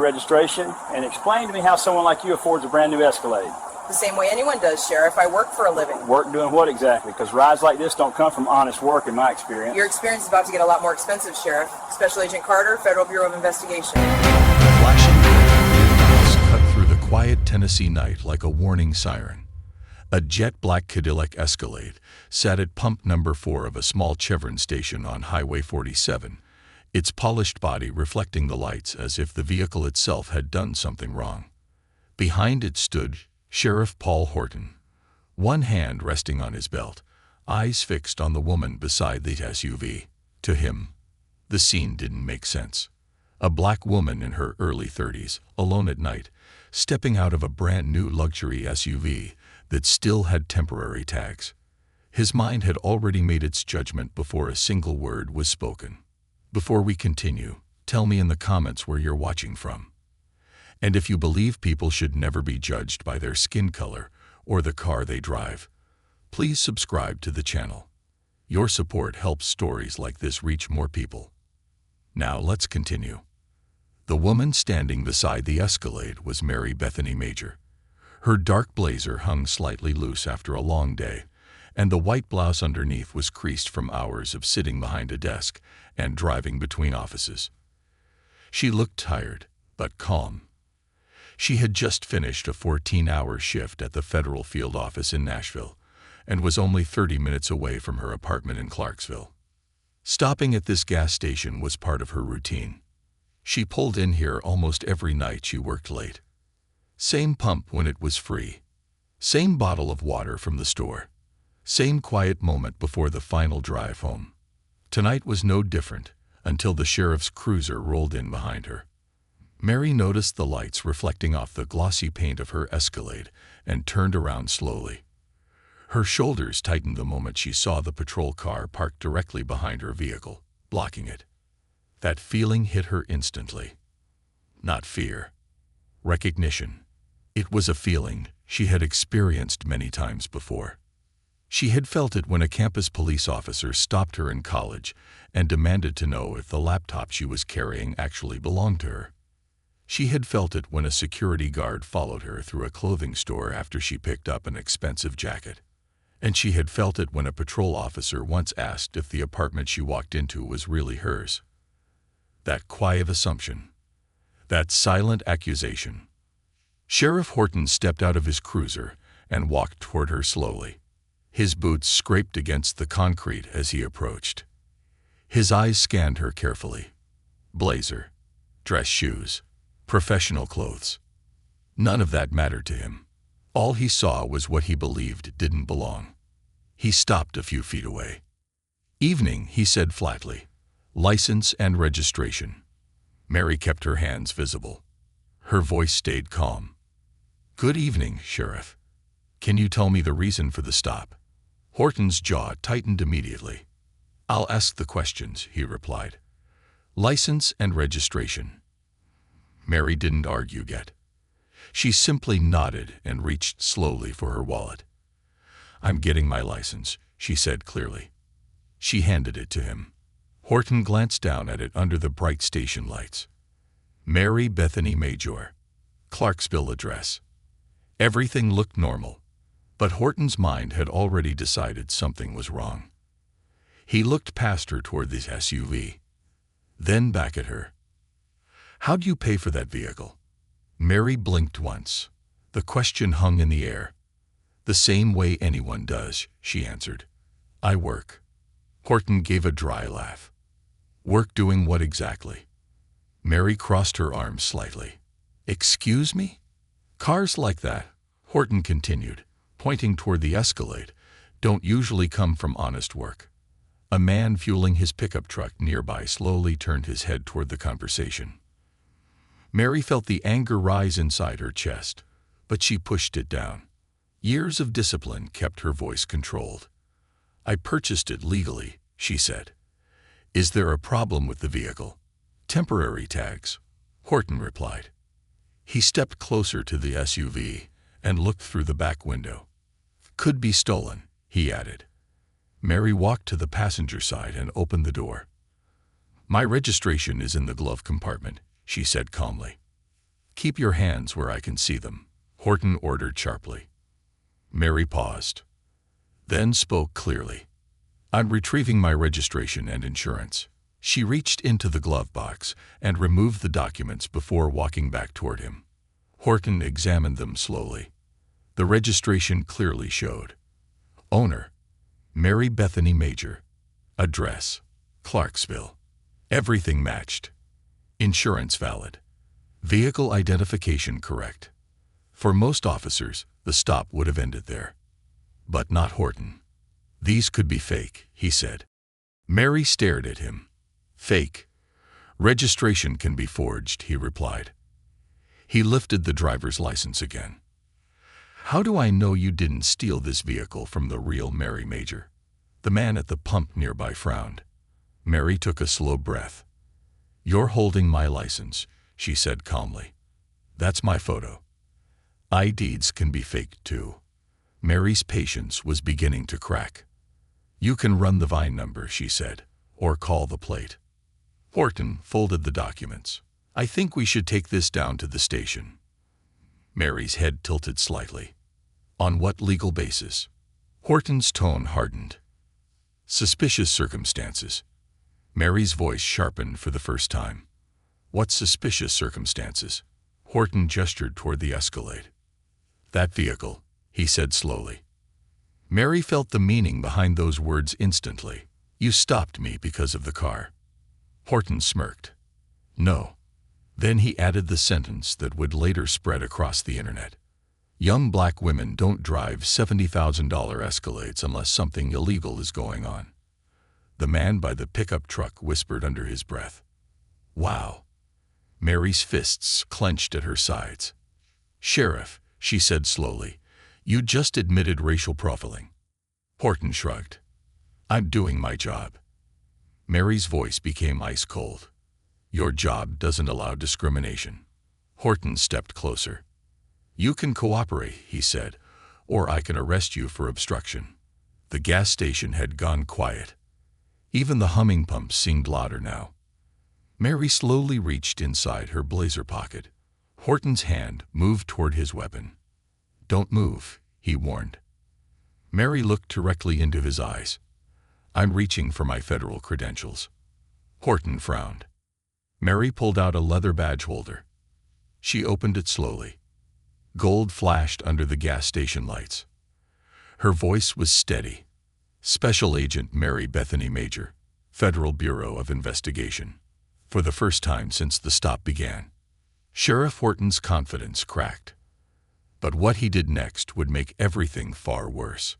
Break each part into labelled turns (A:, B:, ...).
A: registration and explain to me how someone like you affords a brand new Escalade.
B: The same way anyone does, Sheriff. I work for a living.
A: Work doing what exactly? Because rides like this don't come from honest work in my experience.
B: Your experience is about to get a lot more expensive, Sheriff. Special Agent Carter, Federal Bureau of Investigation.
C: Flashing lights cut through the quiet Tennessee night like a warning siren. A jet black Cadillac Escalade sat at pump number 4 of a small Chevron station on Highway 47, its polished body reflecting the lights as if the vehicle itself had done something wrong. Behind it stood Sheriff Paul Horton, one hand resting on his belt, eyes fixed on the woman beside the SUV. To him, the scene didn't make sense. A black woman in her early 30s, alone at night, stepping out of a brand new luxury SUV that still had temporary tags. His mind had already made its judgment before a single word was spoken. Before we continue, tell me in the comments where you're watching from. And if you believe people should never be judged by their skin color or the car they drive, please subscribe to the channel. Your support helps stories like this reach more people. Now let's continue. The woman standing beside the Escalade was Mary Bethany Major. Her dark blazer hung slightly loose after a long day, and the white blouse underneath was creased from hours of sitting behind a desk and driving between offices. She looked tired, but calm. She had just finished a 14-hour shift at the federal field office in Nashville and was only 30 minutes away from her apartment in Clarksville. Stopping at this gas station was part of her routine. She pulled in here almost every night she worked late. Same pump when it was free. Same bottle of water from the store. Same quiet moment before the final drive home. Tonight was no different until the sheriff's cruiser rolled in behind her. Mary noticed the lights reflecting off the glossy paint of her Escalade and turned around slowly. Her shoulders tightened the moment she saw the patrol car parked directly behind her vehicle, blocking it. That feeling hit her instantly. Not fear. Recognition. It was a feeling she had experienced many times before. She had felt it when a campus police officer stopped her in college and demanded to know if the laptop she was carrying actually belonged to her. She had felt it when a security guard followed her through a clothing store after she picked up an expensive jacket. And she had felt it when a patrol officer once asked if the apartment she walked into was really hers. That quiet assumption. That silent accusation. Sheriff Horton stepped out of his cruiser and walked toward her slowly. His boots scraped against the concrete as he approached. His eyes scanned her carefully. Blazer, dress shoes, professional clothes. None of that mattered to him. All he saw was what he believed didn't belong. He stopped a few feet away. "Evening," he said flatly. "License and registration." Mary kept her hands visible. Her voice stayed calm. "Good evening, Sheriff. Can you tell me the reason for the stop?" Horton's jaw tightened immediately. "I'll ask the questions," he replied. "License and registration." Mary didn't argue yet. She simply nodded and reached slowly for her wallet. "I'm getting my license," she said clearly. She handed it to him. Horton glanced down at it under the bright station lights. Mary Bethany Major, Clarksville address. Everything looked normal, but Horton's mind had already decided something was wrong. He looked past her toward the SUV, then back at her. "How'd you pay for that vehicle?" Mary blinked once. The question hung in the air. "The same way anyone does," she answered. "I work." Horton gave a dry laugh. "Work doing what exactly?" Mary crossed her arms slightly. "Excuse me?" "Cars like that," Horton continued, pointing toward the Escalade, "don't usually come from honest work." A man fueling his pickup truck nearby slowly turned his head toward the conversation. Mary felt the anger rise inside her chest, but she pushed it down. Years of discipline kept her voice controlled. "I purchased it legally," she said. "Is there a problem with the vehicle?" "Temporary tags," Horton replied. He stepped closer to the SUV and looked through the back window. "Could be stolen," he added. Mary walked to the passenger side and opened the door. "My registration is in the glove compartment," she said calmly. Keep your hands where I can see them, Horton ordered sharply. Mary paused, then spoke clearly. I'm retrieving my registration and insurance. She reached into the glove box and removed the documents before walking back toward him. Horton examined them slowly. The registration clearly showed. Owner, Mary Bethany Major. Address, Clarksville. Everything matched. Insurance valid. Vehicle identification correct. For most officers, the stop would have ended there. But not Horton. These could be fake, he said. Mary stared at him. Fake. Registration can be forged, he replied. He lifted the driver's license again. How do I know you didn't steal this vehicle from the real Mary Major? The man at the pump nearby frowned. Mary took a slow breath. You're holding my license, she said calmly. That's my photo. IDs can be faked too. Mary's patience was beginning to crack. You can run the VIN number, she said, or call the plate. Horton folded the documents. I think we should take this down to the station. Mary's head tilted slightly. On what legal basis? Horton's tone hardened. Suspicious circumstances. Mary's voice sharpened for the first time. What suspicious circumstances? Horton gestured toward the Escalade. That vehicle, he said slowly. Mary felt the meaning behind those words instantly. You stopped me because of the car. Horton smirked. No. Then he added the sentence that would later spread across the internet. Young black women don't drive $70,000 Escalades unless something illegal is going on. The man by the pickup truck whispered under his breath. Wow. Mary's fists clenched at her sides. Sheriff, she said slowly, you just admitted racial profiling. Horton shrugged. I'm doing my job. Mary's voice became ice cold. Your job doesn't allow discrimination. Horton stepped closer. You can cooperate, he said, or I can arrest you for obstruction. The gas station had gone quiet. Even the humming pumps seemed louder now. Mary slowly reached inside her blazer pocket. Horton's hand moved toward his weapon. Don't move, he warned. Mary looked directly into his eyes. I'm reaching for my federal credentials. Horton frowned. Mary pulled out a leather badge holder. She opened it slowly. Gold flashed under the gas station lights. Her voice was steady. Special Agent Mary Bethany Major, Federal Bureau of Investigation. For the first time since the stop began. Sheriff Horton's confidence cracked. But what he did next would make everything far worse.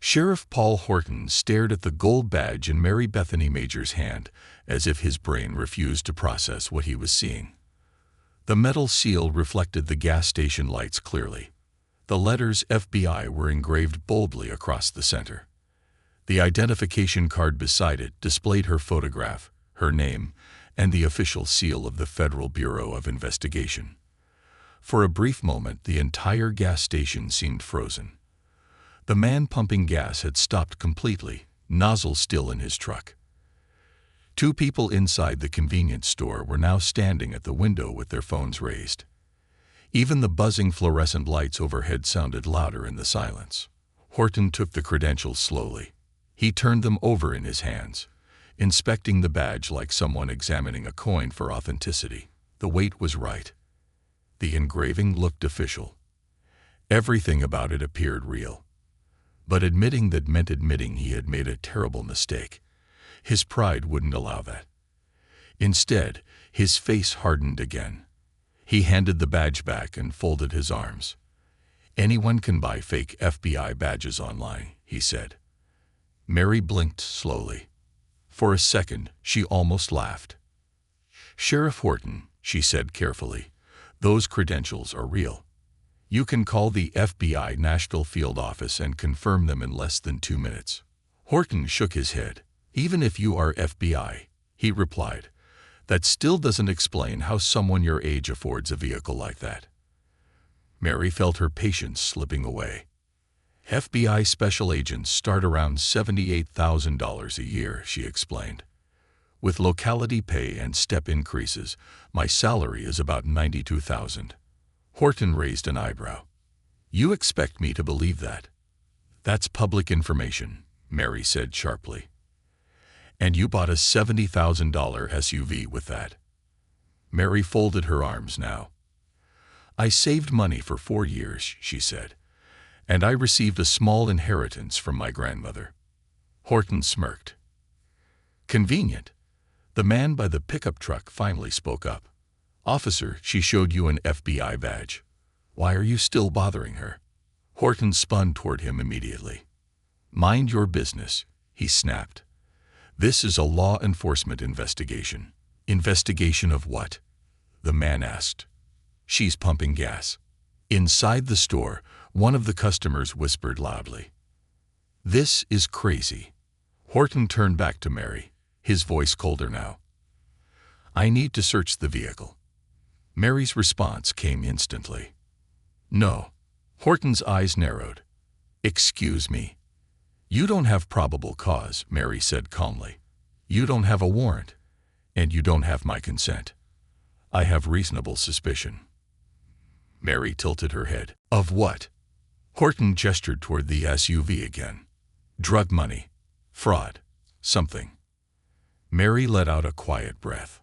C: Sheriff Paul Horton stared at the gold badge in Mary Bethany Major's hand as if his brain refused to process what he was seeing. The metal seal reflected the gas station lights clearly. The letters FBI were engraved boldly across the center. The identification card beside it displayed her photograph, her name, and the official seal of the Federal Bureau of Investigation. For a brief moment, the entire gas station seemed frozen. The man pumping gas had stopped completely, nozzle still in his truck. Two people inside the convenience store were now standing at the window with their phones raised. Even the buzzing fluorescent lights overhead sounded louder in the silence. Horton took the credentials slowly. He turned them over in his hands, inspecting the badge like someone examining a coin for authenticity. The weight was right. The engraving looked official. Everything about it appeared real. But admitting that meant admitting he had made a terrible mistake. His pride wouldn't allow that. Instead, his face hardened again. He handed the badge back and folded his arms. Anyone can buy fake FBI badges online, he said. Mary blinked slowly. For a second, she almost laughed. Sheriff Horton, she said carefully, those credentials are real. You can call the FBI Nashville field office and confirm them in less than 2 minutes. Horton shook his head. Even if you are FBI, he replied, that still doesn't explain how someone your age affords a vehicle like that. Mary felt her patience slipping away. FBI special agents start around $78,000 a year, she explained. With locality pay and step increases, my salary is about $92,000. Horton raised an eyebrow. You expect me to believe that? That's public information, Mary said sharply. And you bought a $70,000 SUV with that. Mary folded her arms now. I saved money for 4 years, she said, and I received a small inheritance from my grandmother. Horton smirked. Convenient. The man by the pickup truck finally spoke up. Officer, she showed you an FBI badge. Why are you still bothering her? Horton spun toward him immediately. Mind your business, he snapped. This is a law enforcement investigation. Investigation of what? The man asked. She's pumping gas. Inside the store, one of the customers whispered loudly. This is crazy. Horton turned back to Mary, his voice colder now. I need to search the vehicle. Mary's response came instantly. No. Horton's eyes narrowed. Excuse me. You don't have probable cause, Mary said calmly. You don't have a warrant, and you don't have my consent. I have reasonable suspicion. Mary tilted her head. Of what? Horton gestured toward the SUV again. Drug money. Fraud. Something. Mary let out a quiet breath.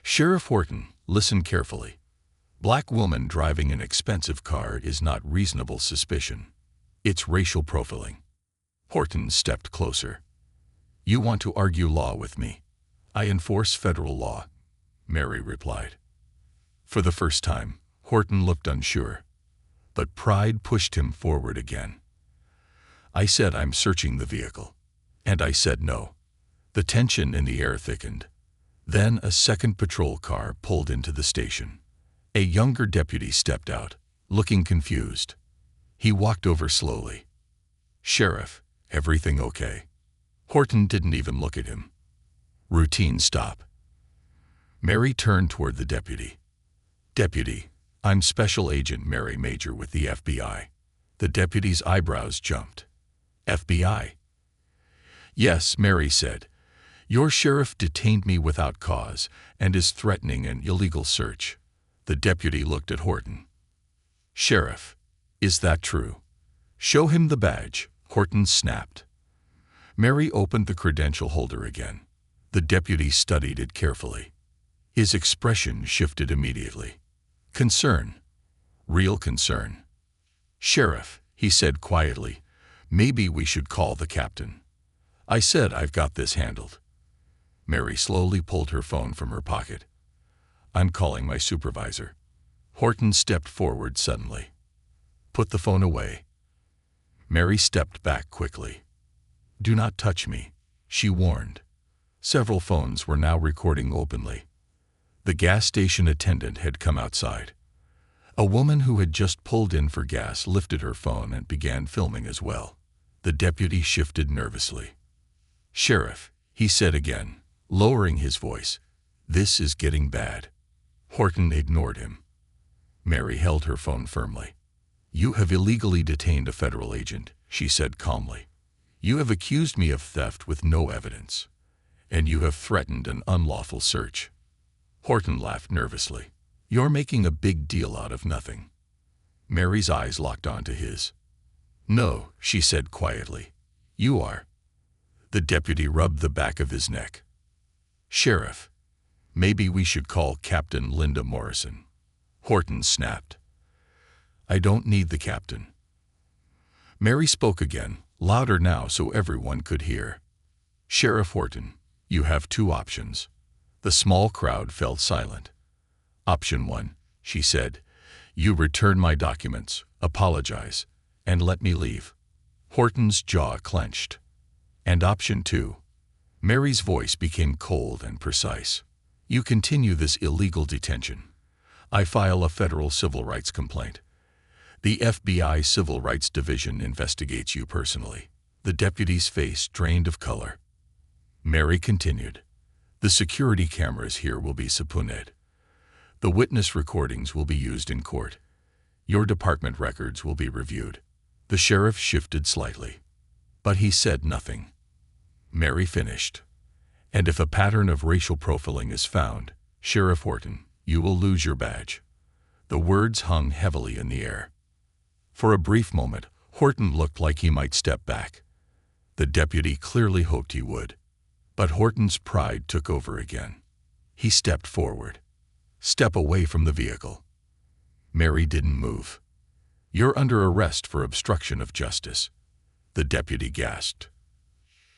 C: Sheriff Horton, listen carefully. Black woman driving an expensive car is not reasonable suspicion. It's racial profiling. Horton stepped closer. You want to argue law with me? I enforce federal law, Mary replied. For the first time, Horton looked unsure, but pride pushed him forward again. I said I'm searching the vehicle, and I said no. The tension in the air thickened. Then a second patrol car pulled into the station. A younger deputy stepped out, looking confused. He walked over slowly. Sheriff, everything okay? Horton didn't even look at him. Routine stop. Mary turned toward the deputy. Deputy, I'm Special Agent Mary Major with the FBI. The deputy's eyebrows jumped. FBI? Yes, Mary said. Your sheriff detained me without cause and is threatening an illegal search. The deputy looked at Horton. Sheriff, is that true? Show him the badge, Horton snapped. Mary opened the credential holder again. The deputy studied it carefully. His expression shifted immediately. Concern. Real concern. Sheriff, he said quietly, maybe we should call the captain. I said I've got this handled. Mary slowly pulled her phone from her pocket. I'm calling my supervisor. Horton stepped forward suddenly. Put the phone away. Mary stepped back quickly. Do not touch me, she warned. Several phones were now recording openly. The gas station attendant had come outside. A woman who had just pulled in for gas lifted her phone and began filming as well. The deputy shifted nervously. Sheriff, he said again, lowering his voice, this is getting bad. Horton ignored him. Mary held her phone firmly. You have illegally detained a federal agent, she said calmly. You have accused me of theft with no evidence, and you have threatened an unlawful search. Horton laughed nervously. You're making a big deal out of nothing. Mary's eyes locked onto his. No, she said quietly. You are. The deputy rubbed the back of his neck. Sheriff, maybe we should call Captain Linda Morrison. Horton snapped. I don't need the captain. Mary spoke again, louder now so everyone could hear. Sheriff Horton, you have two options. The small crowd fell silent. Option 1, she said, you return my documents, apologize, and let me leave. Horton's jaw clenched. And option 2. Mary's voice became cold and precise. You continue this illegal detention. I file a federal civil rights complaint. The FBI Civil Rights Division investigates you personally. The deputy's face drained of color. Mary continued. The security cameras here will be subpoenaed. The witness recordings will be used in court. Your department records will be reviewed. The sheriff shifted slightly, but he said nothing. Mary finished. And if a pattern of racial profiling is found, Sheriff Horton, you will lose your badge." The words hung heavily in the air. For a brief moment, Horton looked like he might step back. The deputy clearly hoped he would. But Horton's pride took over again. He stepped forward. "Step away from the vehicle." Mary didn't move. "You're under arrest for obstruction of justice," the deputy gasped.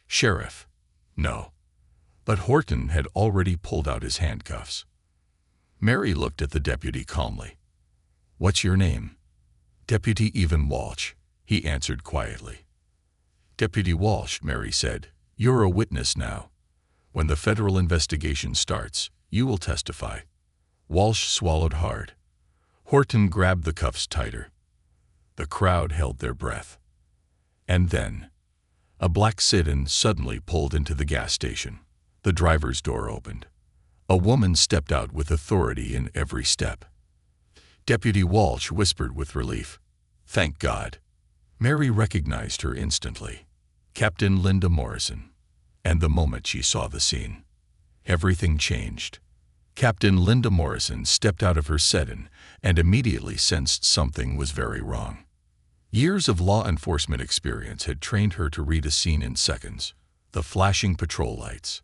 C: "Sheriff." "No." But Horton had already pulled out his handcuffs. Mary looked at the deputy calmly. "What's your name?" "Deputy Evan Walsh," he answered quietly. "Deputy Walsh," Mary said, "you're a witness now. When the federal investigation starts, you will testify." Walsh swallowed hard. Horton grabbed the cuffs tighter. The crowd held their breath. And then, a black sedan suddenly pulled into the gas station. The driver's door opened. A woman stepped out with authority in every step. Deputy Walsh whispered with relief, "Thank God." Mary recognized her instantly. Captain Linda Morrison. And the moment she saw the scene, everything changed. Captain Linda Morrison stepped out of her sedan and immediately sensed something was very wrong. Years of law enforcement experience had trained her to read a scene in seconds. The flashing patrol lights,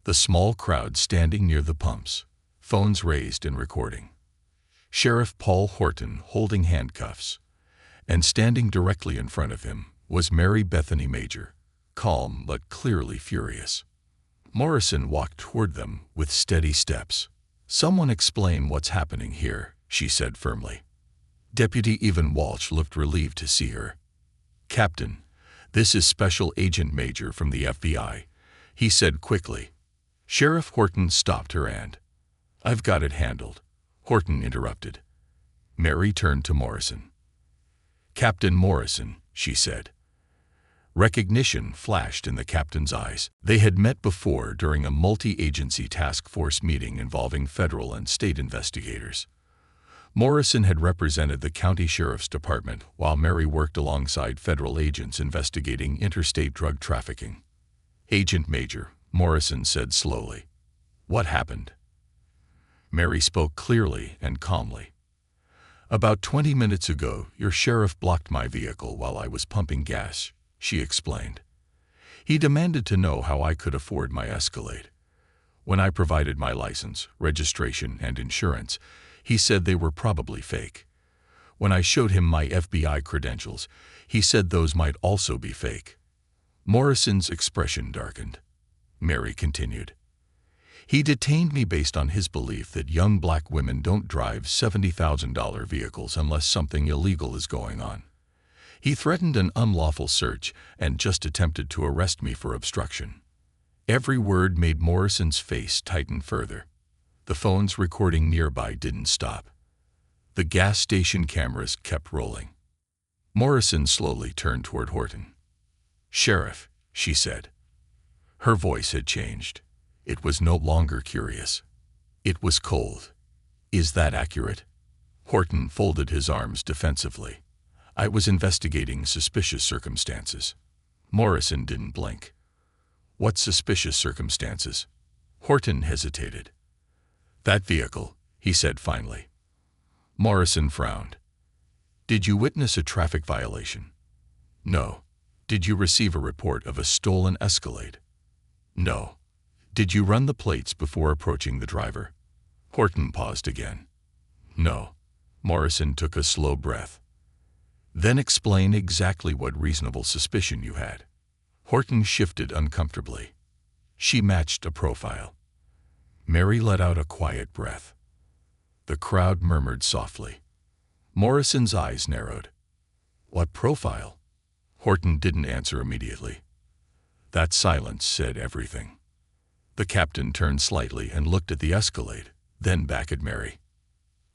C: the small crowd standing near the pumps, phones raised and recording. Sheriff Paul Horton holding handcuffs, and standing directly in front of him was Mary Bethany Major, calm but clearly furious. Morrison walked toward them with steady steps. "Someone explain what's happening here," she said firmly. Deputy Evan Walsh looked relieved to see her. "Captain, this is Special Agent Major from the FBI," he said quickly. Sheriff Horton stopped her and, "I've got it handled," Horton interrupted. Mary turned to Morrison. "Captain Morrison," she said. Recognition flashed in the captain's eyes. They had met before during a multi-agency task force meeting involving federal and state investigators. Morrison had represented the county sheriff's department while Mary worked alongside federal agents investigating interstate drug trafficking. "Agent Major," Morrison said slowly. "What happened?" Mary spoke clearly and calmly. "About 20 minutes ago, your sheriff blocked my vehicle while I was pumping gas," she explained. "He demanded to know how I could afford my Escalade. When I provided my license, registration, and insurance, he said they were probably fake. When I showed him my FBI credentials, he said those might also be fake." Morrison's expression darkened. Mary continued. "He detained me based on his belief that young black women don't drive $70,000 vehicles unless something illegal is going on. He threatened an unlawful search and just attempted to arrest me for obstruction." Every word made Morrison's face tighten further. The phones recording nearby didn't stop. The gas station cameras kept rolling. Morrison slowly turned toward Horton. "Sheriff," she said. Her voice had changed. It was no longer curious. It was cold. "Is that accurate?" Horton folded his arms defensively. "I was investigating suspicious circumstances." Morrison didn't blink. "What suspicious circumstances?" Horton hesitated. "That vehicle," he said finally. Morrison frowned. "Did you witness a traffic violation?" "No." "Did you receive a report of a stolen Escalade?" "No." "Did you run the plates before approaching the driver?" Horton paused again. "No." Morrison took a slow breath. "Then explain exactly what reasonable suspicion you had." Horton shifted uncomfortably. She matched a profile. Mary let out a quiet breath. The crowd murmured softly. Morrison's eyes narrowed. "What profile?" Horton didn't answer immediately. That silence said everything. The captain turned slightly and looked at the Escalade, then back at Mary.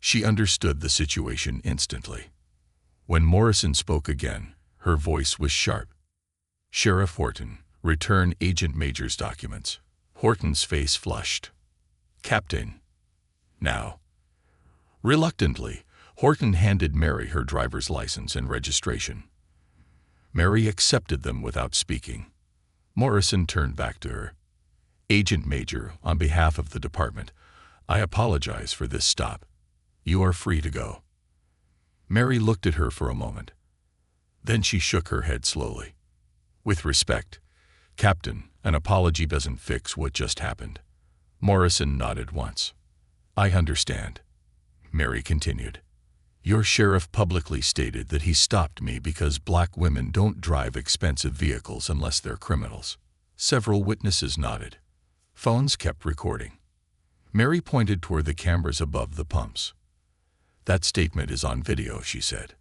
C: She understood the situation instantly. When Morrison spoke again, her voice was sharp. "Sheriff Horton, return Agent Major's documents." Horton's face flushed. "Captain." "Now." Reluctantly, Horton handed Mary her driver's license and registration. Mary accepted them without speaking. Morrison turned back to her. Agent Major, on behalf of the department, I apologize for this stop. You are free to go. Mary looked at her for a moment. Then she shook her head slowly. With respect, Captain, an apology doesn't fix what just happened. Morrison nodded once. I understand. Mary continued. Your sheriff publicly stated that he stopped me because black women don't drive expensive vehicles unless they're criminals. Several witnesses nodded. Phones kept recording. Mary pointed toward the cameras above the pumps. That statement is on video, she said.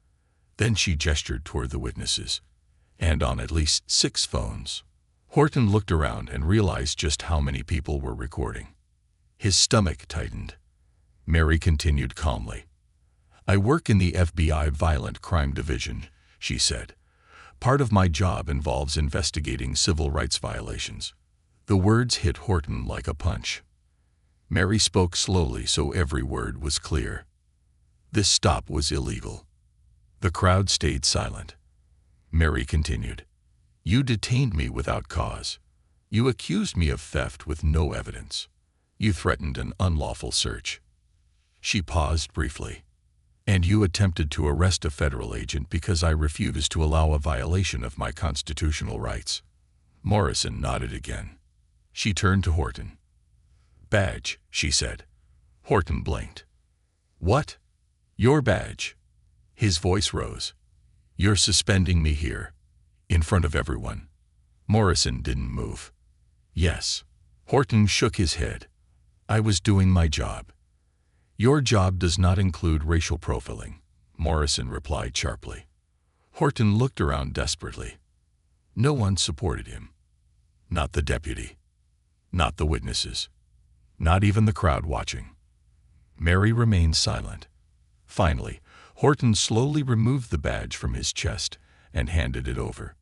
C: Then she gestured toward the witnesses. And on at least 6 phones. Horton looked around and realized just how many people were recording. His stomach tightened. Mary continued calmly. I work in the FBI Violent Crime Division, she said. Part of my job involves investigating civil rights violations. The words hit Horton like a punch. Mary spoke slowly so every word was clear. This stop was illegal. The crowd stayed silent. Mary continued. You detained me without cause. You accused me of theft with no evidence. You threatened an unlawful search. She paused briefly. And you attempted to arrest a federal agent because I refused to allow a violation of my constitutional rights. Morrison nodded again. She turned to Horton. Badge, she said. Horton blinked. What? Your badge. His voice rose. You're suspending me here, in front of everyone. Morrison didn't move. Yes. Horton shook his head. I was doing my job. Your job does not include racial profiling, Morrison replied sharply. Horton looked around desperately. No one supported him. Not the deputy. Not the witnesses. Not even the crowd watching. Mary remained silent. Finally, Horton slowly removed the badge from his chest and handed it over.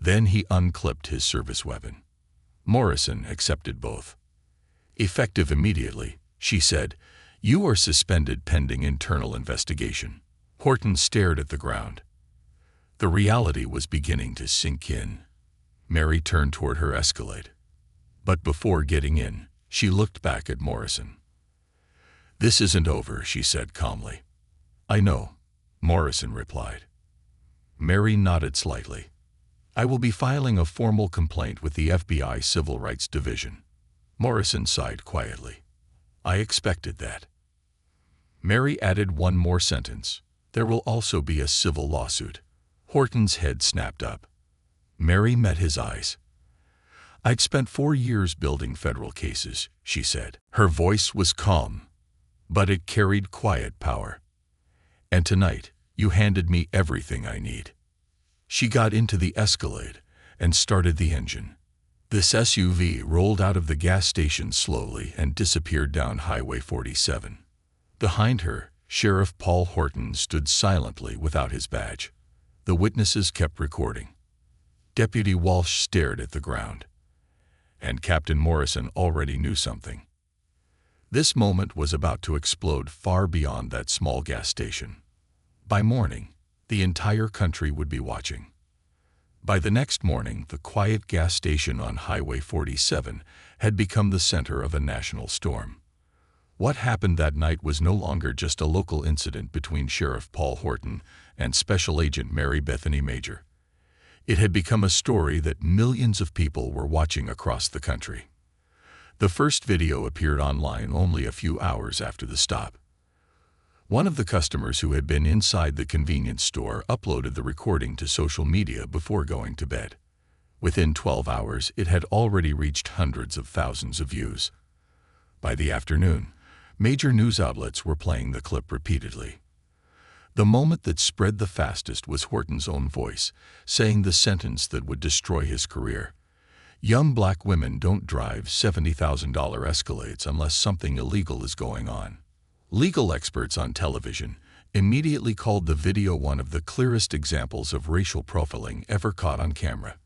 C: Then he unclipped his service weapon. Morrison accepted both. Effective immediately, she said, You are suspended pending internal investigation. Horton stared at the ground. The reality was beginning to sink in. Mary turned toward her Escalade. But before getting in, she looked back at Morrison. This isn't over, she said calmly. I know, Morrison replied. Mary nodded slightly. I will be filing a formal complaint with the FBI Civil Rights Division. Morrison sighed quietly. I expected that. Mary added one more sentence. There will also be a civil lawsuit. Horton's head snapped up. Mary met his eyes. I'd spent 4 years building federal cases, she said. Her voice was calm, but it carried quiet power. And tonight, you handed me everything I need. She got into the Escalade and started the engine. This SUV rolled out of the gas station slowly and disappeared down Highway 47. Behind her, Sheriff Paul Horton stood silently without his badge. The witnesses kept recording. Deputy Walsh stared at the ground. And Captain Morrison already knew something. This moment was about to explode far beyond that small gas station. By morning, the entire country would be watching. By the next morning, the quiet gas station on Highway 47 had become the center of a national storm. What happened that night was no longer just a local incident between Sheriff Paul Horton and Special Agent Mary Bethany Major. It had become a story that millions of people were watching across the country. The first video appeared online only a few hours after the stop. One of the customers who had been inside the convenience store uploaded the recording to social media before going to bed. Within 12 hours, it had already reached hundreds of thousands of views. By the afternoon, major news outlets were playing the clip repeatedly. The moment that spread the fastest was Horton's own voice, saying the sentence that would destroy his career. Young black women don't drive $70,000 Escalades unless something illegal is going on. Legal experts on television immediately called the video one of the clearest examples of racial profiling ever caught on camera.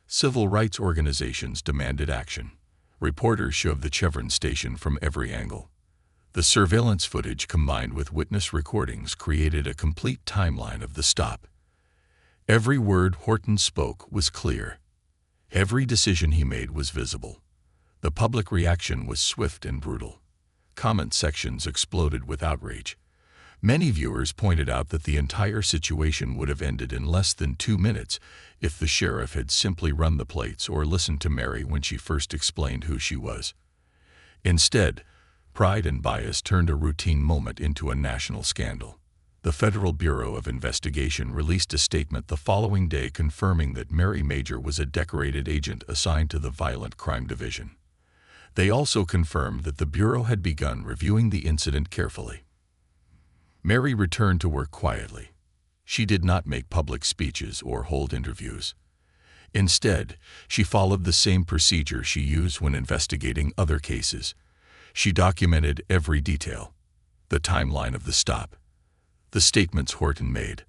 C: Civil rights organizations demanded action. Reporters shoved the Chevron station from every angle. The surveillance footage combined with witness recordings created a complete timeline of the stop. Every word Horton spoke was clear. Every decision he made was visible. The public reaction was swift and brutal. Comment sections exploded with outrage. Many viewers pointed out that the entire situation would have ended in less than 2 minutes if the sheriff had simply run the plates or listened to Mary when she first explained who she was. Instead, pride and bias turned a routine moment into a national scandal. The Federal Bureau of Investigation released a statement the following day confirming that Mary Major was a decorated agent assigned to the Violent Crime Division. They also confirmed that the Bureau had begun reviewing the incident carefully. Mary returned to work quietly. She did not make public speeches or hold interviews. Instead, she followed the same procedure she used when investigating other cases. She documented every detail: the timeline of the stop, the statements Horton made,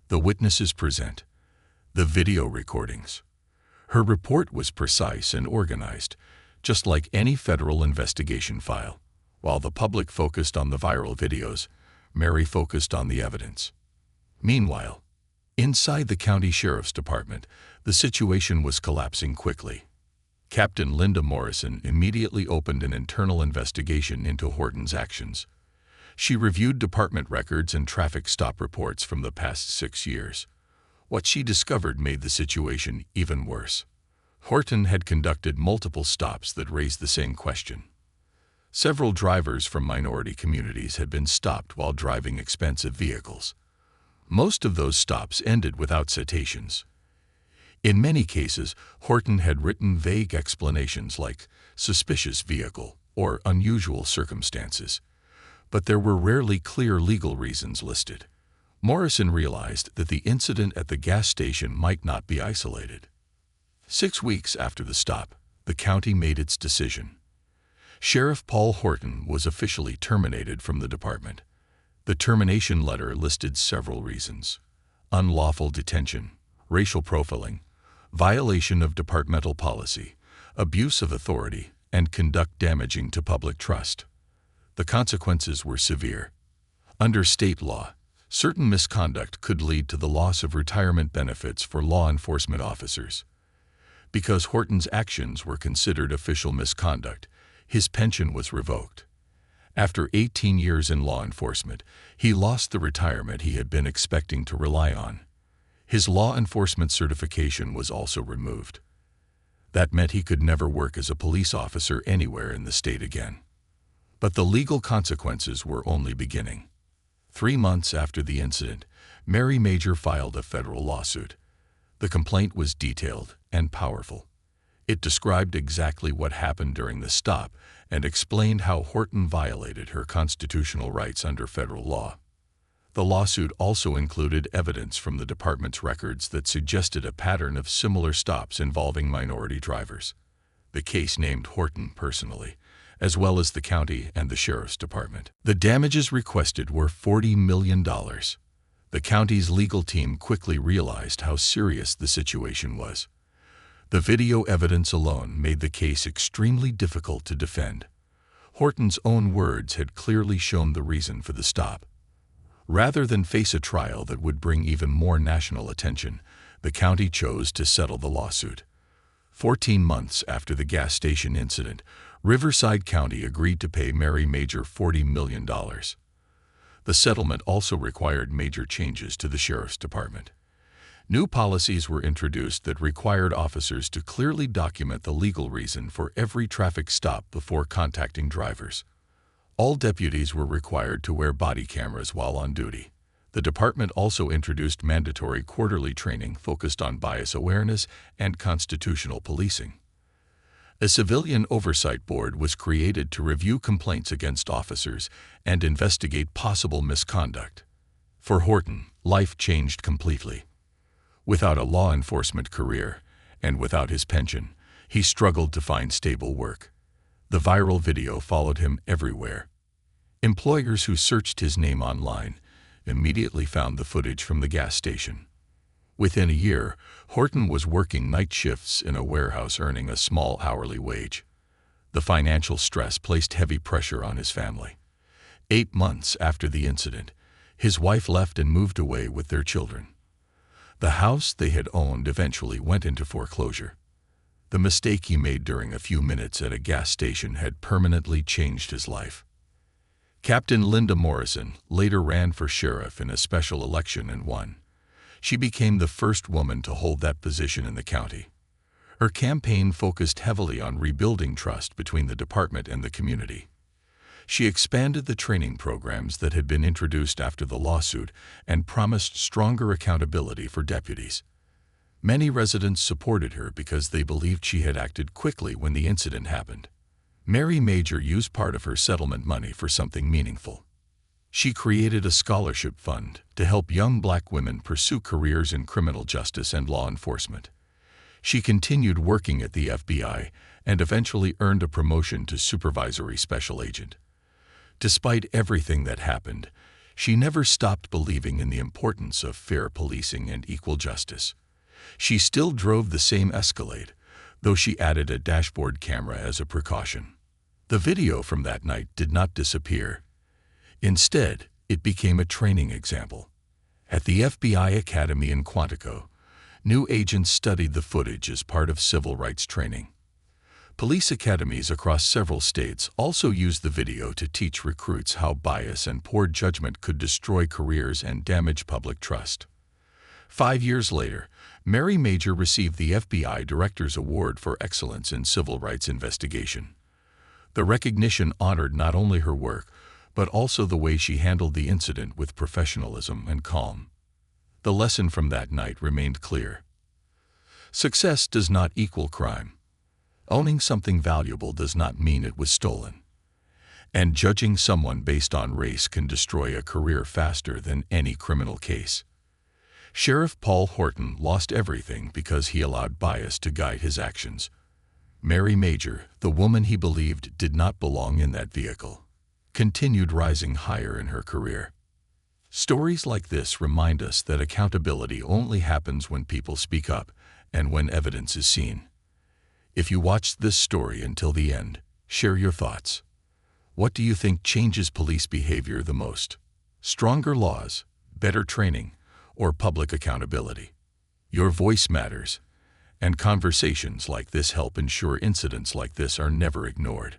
C: the witnesses present, the video recordings. Her report was precise and organized, just like any federal investigation file. While the public focused on the viral videos, Mary focused on the evidence. Meanwhile, inside the county sheriff's department, the situation was collapsing quickly. Captain Linda Morrison immediately opened an internal investigation into Horton's actions. She reviewed department records and traffic stop reports from the past 6 years. What she discovered made the situation even worse. Horton had conducted multiple stops that raised the same question. Several drivers from minority communities had been stopped while driving expensive vehicles. Most of those stops ended without citations. In many cases, Horton had written vague explanations like suspicious vehicle or unusual circumstances, but there were rarely clear legal reasons listed. Morrison realized that the incident at the gas station might not be isolated. 6 weeks after the stop, the county made its decision. Sheriff Paul Horton was officially terminated from the department. The termination letter listed several reasons: unlawful detention, racial profiling, violation of departmental policy, abuse of authority, and conduct damaging to public trust. The consequences were severe. Under state law, certain misconduct could lead to the loss of retirement benefits for law enforcement officers. Because Horton's actions were considered official misconduct, his pension was revoked. After 18 years in law enforcement, he lost the retirement he had been expecting to rely on. His law enforcement certification was also removed. That meant he could never work as a police officer anywhere in the state again. But the legal consequences were only beginning. 3 months after the incident, Mary Major filed a federal lawsuit. The complaint was detailed and powerful. It described exactly what happened during the stop and explained how Horton violated her constitutional rights under federal law. The lawsuit also included evidence from the department's records that suggested a pattern of similar stops involving minority drivers. The case named Horton personally, as well as the county and the sheriff's department. The damages requested were $40 million. The county's legal team quickly realized how serious the situation was. The video evidence alone made the case extremely difficult to defend. Horton's own words had clearly shown the reason for the stop. Rather than face a trial that would bring even more national attention, the county chose to settle the lawsuit. 14 months after the gas station incident, Riverside County agreed to pay Mary Major $40 million. The settlement also required major changes to the sheriff's department. New policies were introduced that required officers to clearly document the legal reason for every traffic stop before contacting drivers. All deputies were required to wear body cameras while on duty. The department also introduced mandatory quarterly training focused on bias awareness and constitutional policing. A civilian oversight board was created to review complaints against officers and investigate possible misconduct. For Horton, life changed completely. Without a law enforcement career and without his pension, he struggled to find stable work. The viral video followed him everywhere. Employers who searched his name online immediately found the footage from the gas station. Within a year, Horton was working night shifts in a warehouse earning a small hourly wage. The financial stress placed heavy pressure on his family. 8 months after the incident, his wife left and moved away with their children. The house they had owned eventually went into foreclosure. The mistake he made during a few minutes at a gas station had permanently changed his life. Captain Linda Morrison later ran for sheriff in a special election and won. She became the first woman to hold that position in the county. Her campaign focused heavily on rebuilding trust between the department and the community. She expanded the training programs that had been introduced after the lawsuit and promised stronger accountability for deputies. Many residents supported her because they believed she had acted quickly when the incident happened. Mary Major used part of her settlement money for something meaningful. She created a scholarship fund to help young black women pursue careers in criminal justice and law enforcement. She continued working at the FBI and eventually earned a promotion to supervisory special agent. Despite everything that happened, she never stopped believing in the importance of fair policing and equal justice. She still drove the same Escalade, though she added a dashboard camera as a precaution. The video from that night did not disappear. Instead, it became a training example. At the FBI Academy in Quantico, new agents studied the footage as part of civil rights training. Police academies across several states also used the video to teach recruits how bias and poor judgment could destroy careers and damage public trust. 5 years later, Mary Major received the FBI Director's Award for Excellence in Civil Rights Investigation. The recognition honored not only her work, but also the way she handled the incident with professionalism and calm. The lesson from that night remained clear. Success does not equal crime. Owning something valuable does not mean it was stolen. And judging someone based on race can destroy a career faster than any criminal case. Sheriff Paul Horton lost everything because he allowed bias to guide his actions. Mary Major, the woman he believed did not belong in that vehicle, continued rising higher in her career. Stories like this remind us that accountability only happens when people speak up and when evidence is seen. If you watched this story until the end, share your thoughts. What do you think changes police behavior the most? Stronger laws, better training, or public accountability? Your voice matters, and conversations like this help ensure incidents like this are never ignored.